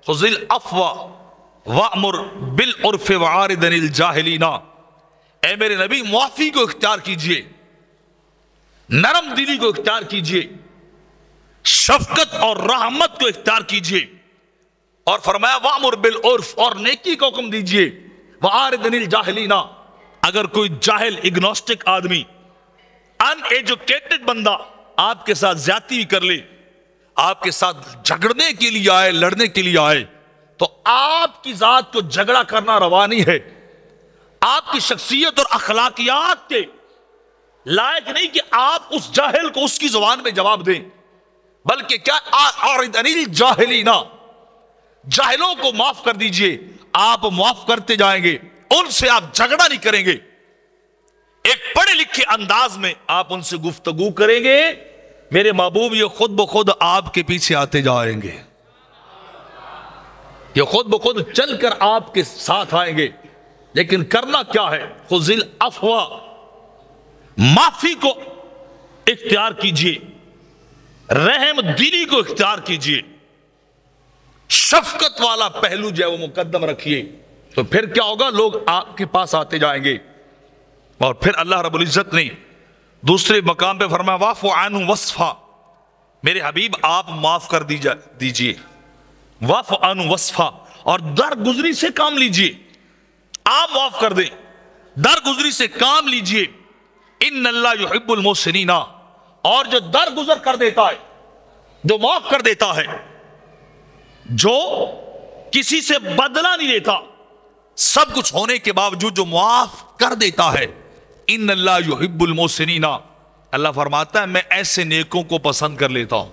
خذ العفو وامر بالعرف وعارض عن الجاہلین، اے میرے نبی معافی کو اختیار کیجئے، نرم دلی کو اختیار کیجئے، شفقت اور رحمت کو اختیار کیجئے، اور فرمایا وامر بالعرف، اور نیکی کو حکم دیجئے، وعارض عن الجاہلین، اگر کوئی جاہل اگنوسٹک آدمی ان ایجوکیٹڈ بندہ آپ کے ساتھ زیادتی بھی کر لے، آپ کے ساتھ جھگڑنے کے لیے آئے، لڑنے کے لیے آئے، تو آپ کی ذات کو جھگڑا کرنا روا نہیں ہے، آپ کی شخصیت اور اخلاقیات کے لائق نہیں کہ آپ اس جاہل کو اس کی زبان میں جواب دیں، بلکہ کیا اعرض عن الجاہلین، جاہلوں کو معاف کر دیجئے، آپ معاف کرتے جائیں گے، ان سے آپ جھگڑا نہیں کریں گے، ایک پڑھے لکھے انداز میں آپ ان سے گفتگو کریں گے، میرے محبوب یہ خود بخود آپ کے پیچھے آتے جائیں گے، یہ خود بخود چل کر آپ کے ساتھ آئیں گے، لیکن کرنا کیا ہے؟ خذ العفو، معافی کو اختیار کیجئے، رحم دلی کو اختیار کیجئے، شفقت والا پہلو جو ہے وہ مقدم رکھیے، تو پھر کیا ہوگا؟ لوگ آپ کے پاس آتے جائیں گے۔ اور پھر اللہ رب العزت نے دوسرے مقام پہ فرمایا واعف عنہم واصفح، میرے حبیب آپ معاف کر دیجئے، واعف عنہم واصفح، اور درگزری سے کام لیجئے، آپ معاف کر دیں، درگزری سے کام لیجئے، ان اللہ یحب المحسنین، اور جو درگزر کر دیتا ہے، جو معاف کر دیتا ہے، جو کسی سے بدلہ نہیں لیتا، سب کچھ ہونے کے باوجود جو معاف کر دیتا ہے، ان اللہ یحب المحسنین، اللہ فرماتا ہے میں ایسے نیکوں کو پسند کر لیتا ہوں۔